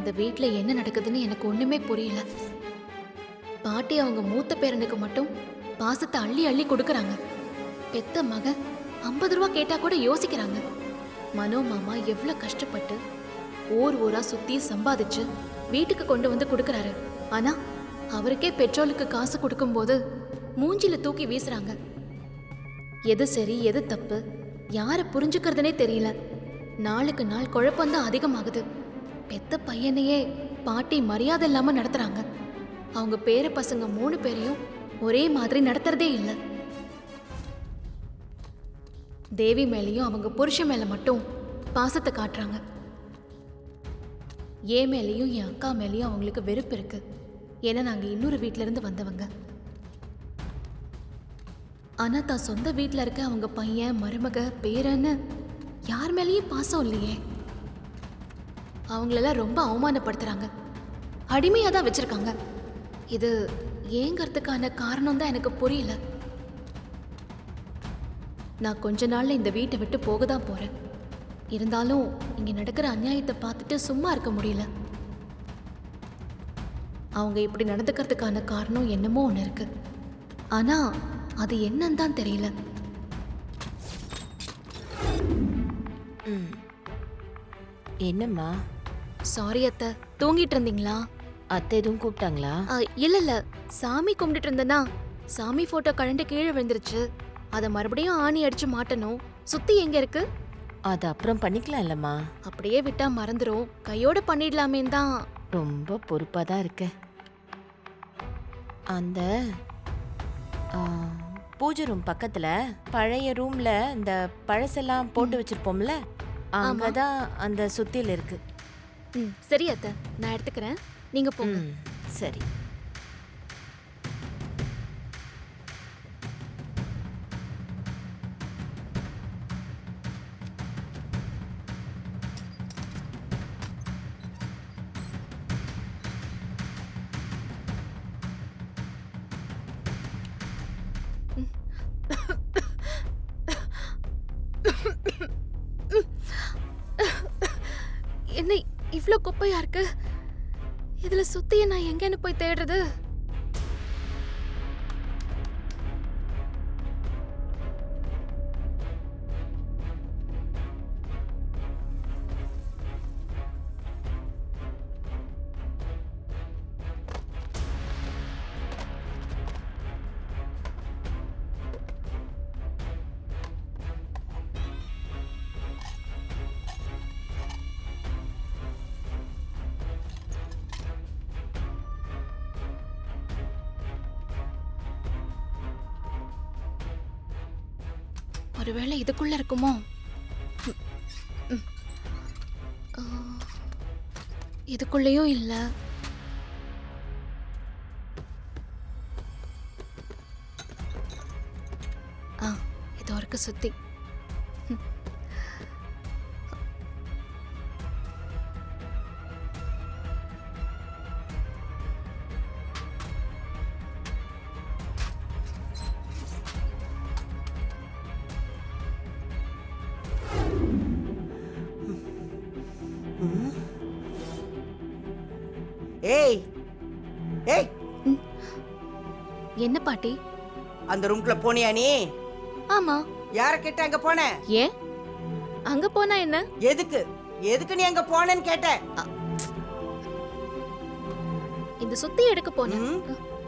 இந்த வீட்ல என்ன நடக்குதுன்னு எனக்கு ஒண்ணுமே புரியல. பாட்டி அவங்க மூத்த பேரனுக்கு மட்டும் பாசத்தை அள்ளி அள்ளி கொடுக்கறாங்க. பெத்த மக 50 ரூபா கேட்டா கூட யோசிக்கிறாங்க. மனோ மாமா எவ்வளவு கஷ்டப்பட்டு ஊர் ஊரா சுத்தி சம்பாதிச்சு வீட்டுக்கு கொண்டு வந்து கொடுக்கறாரு. ஆனா அவருக்கே பெட்ரோலுக்கு காசு கொடுக்கும்போது மூஞ்சில தூக்கி வீசுறாங்க. எது சரி எது தப்பு யார புரிஞ்சுக்கிறதுனே தெரியல. நாளுக்கு நாள் குழப்பம்தான் அதிகமாகுது. பெத்த பையனையே பாட்டி மரியாதை இல்லாம நடத்துறாங்க. அவங்க பேர பசங்க 3 பேரையும் ஒரே மாதிரி நடத்துறதே இல்லை. தேவி மேலேயும் அவங்க புருஷன் மேல மட்டும் பாசத்தை காட்டுறாங்க. என் மேலேயும் என் அக்கா மேலேயும் அவங்களுக்கு வெறுப்பு இருக்கு. ஏன்னா நாங்க இன்னொரு வீட்ல இருந்து வந்தவங்க. ஆனா தான் சொந்த வீட்ல இருக்க அவங்க பையன் மருமக பேரன்னு யார் மேலேயும் பாசம் இல்லையே. அவங்களெல்லாம் ரொம்ப அவமானப்படுத்துறாங்க. அடிமையா தான் வச்சிருக்காங்க. இது ஏங்கறதுக்கான காரணம் தான் எனக்கு புரியல. நான் கொஞ்ச நாள்ல இந்த வீட்டை விட்டு போக தான் போறேன். இருந்தாலும் இங்க நடக்கிற அநியாயத்தை பார்த்துட்டு சும்மா இருக்க முடியல. அவங்க இப்படி நடந்துக்கிறதுக்கான காரணம் என்னமோ ஒன்று இருக்கு. ஆனா அது என்னன்னு தான் தெரியல. என்னம்மா? சாரி அத்தை, தூங்கிட்டு இருந்தீங்களா? அத்தை எதுவும் கூப்பிட்டாங்களா? இல்ல இல்ல, சாமி கும்பிட்டுட்டு இருந்தேனா சாமி போட்டோ கழண்டு கீழே விழுந்துருச்சு. அதை மறுபடியும் ஆணி அடிச்சு மாட்டணும். சுத்தி எங்க இருக்கு? அது அப்புறம் பண்ணிக்கலாம் இல்லம்மா. அப்படியே விட்டா மறந்துரும். கையோட பண்ணிடலாமே தான். ரொம்ப பொறுப்பா தான் இருக்க. அந்த பூஜை ரூம் பக்கத்துல பழைய ரூம்ல இந்த பழசெல்லாம் போட்டு வச்சிருப்போம்ல, அங்கதான் அந்த சுத்தியில் இருக்கு. சரி அத்தை, நான் எடுத்துக்கிறேன். நீங்க போங்க. சரி. என்ன இவ்ளோ குப்பையா இருக்கு? இதுல சுத்திய நான் எங்கன்னு போய் தேடுறது? ஒருவேளை இதுக்குள்ள இருக்குமோ? இதுக்குள்ளேயும் இல்ல. இதோ இருக்கு சுத்தி. ஏய் ஏய், என்ன பாட்டி? அந்த ரூம்குள்ள போனியா நீ? ஆமா. யார கேட்ட அங்க போன? ஏன் அங்க போனா என்ன? எதுக்கு எதுக்கு நீ அங்க போனேன்னு கேட்டேன். இந்த சுத்தி எடுக்க போனேன்.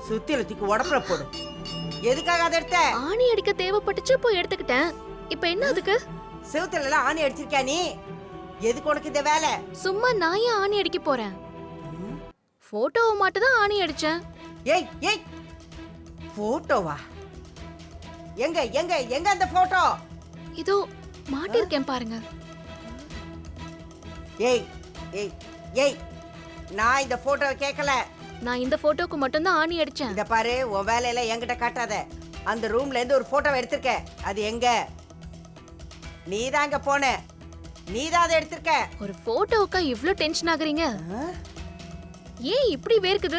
சுத்தியில தூக்கி உடப்புல போடு. எதுக்காக அதை எடுத்த? ஆணி அடிக்க தேவைப்பட்டுச்சு, போய் எடுத்துக்கிட்டேன். இப்ப என்ன அதுக்கு? செவுத்துல எல்லாம் ஆணி அடிச்சிருக்கியா நீ? எதுக்கு உனக்கு இந்த வேலை? சும்மா நான் ஏன் ஆணி அடிக்க போறேன்? போட்டோவை மட்டும் தான் ஆணி அடிச்சேன். ஏய் ஏய், போட்டோவா? எங்க எங்க எங்க அந்த போட்டோ? இதோ மாட்டிருக்கேன் பாருங்க. ஏய் ஏய் ஏய், நான் இந்த போட்டோவை கேட்கல. நான் இந்த போட்டோக்கு மட்டும் தான் ஆணி அடிச்சேன். இத பாரு, உன் வேலையில என்கிட்ட காட்டாத. அந்த ரூம்ல இருந்து ஒரு போட்டோவை எடுத்திருக்க. அது எங்க? நீதான் அங்க போன. நீதான் அதை எடுத்திருக்க. ஒரு போட்டோவுக்கா இவ்ளோ டென்ஷன் ஆகுறீங்க? ஏன் இப்படி வேர்க்குது?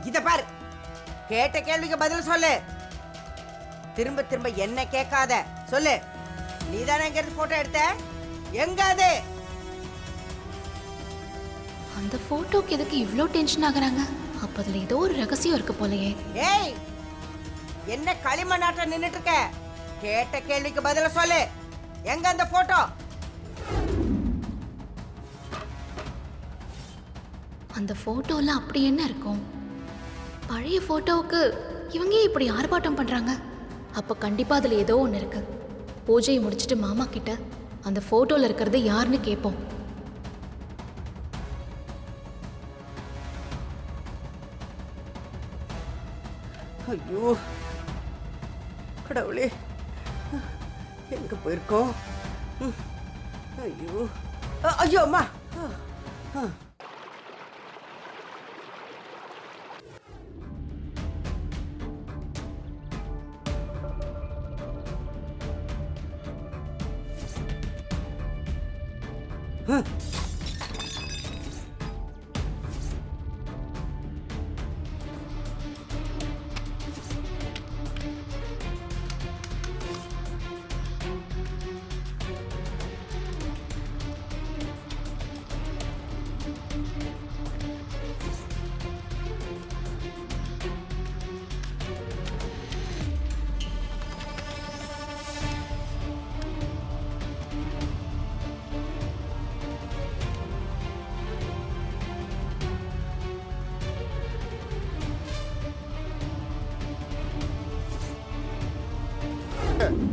இத பாரு, கேட்ட கேள்விக்கு பதில் சொல்லு. திரும்ப திரும்ப என்ன கேட்காத. சொல்லு, நீதானே எங்க இருந்து போட்டோ எடுத்த? எங்க அது? அந்த போட்டோக்கு எதுக்கு இவ்ளோ டென்ஷன் ஆகுறாங்க? அப்ப அதுல ஏதோ ஒரு ரகசியம் இருக்கு போலயே. ஏய், என்ன களிமண்ணாட்ட நின்னுட்டு இருக்க? கேட்ட கேள்விக்கு பதில சொல்லு. எங்க அந்த போட்டோ? அந்த போட்டோல அப்படி என்ன இருக்கும்? பழைய போட்டோவுக்கு இவங்க ஏன் இப்படி ஆர்ப்பாட்டம் பண்றாங்க? அப்ப கண்டிப்பா அதுல ஏதோ ஒன்று இருக்கு. பூஜையை முடிச்சிட்டு மாமா கிட்ட அந்த போட்டோல இருக்கிறது யாருன்னு கேட்போம். ஐயோ கடவுளே, எங்க போயிருக்கோம்? ஐயோ ஐயோ அம்மா.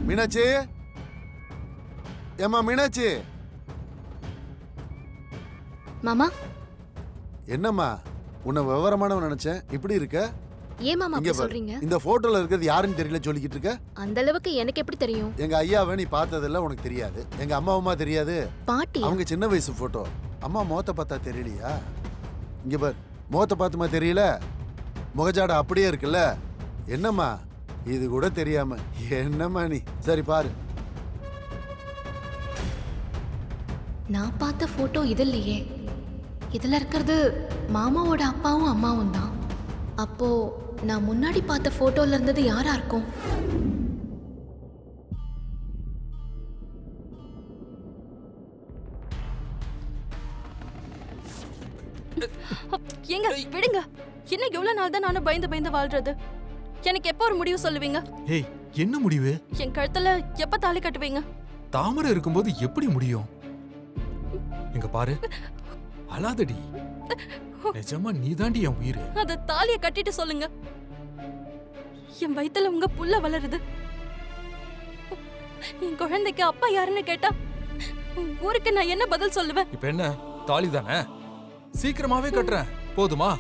மீனாட்சி, ஏம்மா மீனாட்சி. மாமா, என்னம்மா உன்னை விவரமானவன் நினைச்சேன், இப்படி இருக்க? ஏன் மாமா இங்க அப்படி பாரு, சொல்றீங்க? இந்த போட்டோல இருக்கிறது யாருன்னு தெரியல சொல்லிக்கிட்டு இருக்க. அந்த அளவுக்கு எனக்கு எப்படி தெரியும்? எங்க ஐயாவை நீ பார்த்ததில்ல, உனக்கு தெரியாது. எங்க அம்மாவுமா தெரியாது. பாட்டி அவங்க சின்ன வயசு போட்டோ. அம்மா முகத்தை பார்த்தா தெரியலையா? இங்க பாரு, முகத்தை பார்த்துமா தெரியல? முகஜாடை அப்படியே இருக்குல்ல. என்னம்மா இது கூட தெரியாம என்னம்மா நீ? சரி பாரு. நான் பார்த்த போட்டோ இது இல்லையே. இதுல இருக்கிறது மாமாவோட அப்பாவும் அம்மாவும் தான். அப்போ நான் முன்னாடி பார்த்த போட்டோல இருந்தது யாரா இருக்கும்? ஏங்க விடுங்க. என்ன இவ்வளவு நாள் தான் நானும் பயந்து பயந்து வாழ்றது? எனக்கு எப்போ ஒரு முடிவு சொல்லுவீங்க? ஏய், என்ன முடிவு? என் கழுத்துல எப்ப தாலி கட்டுவீங்க? தாமரை இருக்கும்போது எப்படி முடியும்? இங்க பாரு, அழாதடி. நிஜமா நீதாண்டி என் உயிர். அத தாலியை கட்டிட்டு சொல்லுங்க. என் வயித்துல உங்க புள்ள வளருது. என் குழந்தைக்கு அப்பா யாருன்னு கேட்டா ஊருக்கு நான் என்ன பதில் சொல்லுவேன்? இப்ப என்ன, தாலி தானே? சீக்கிரமாவே கட்டுறேன், போதுமா?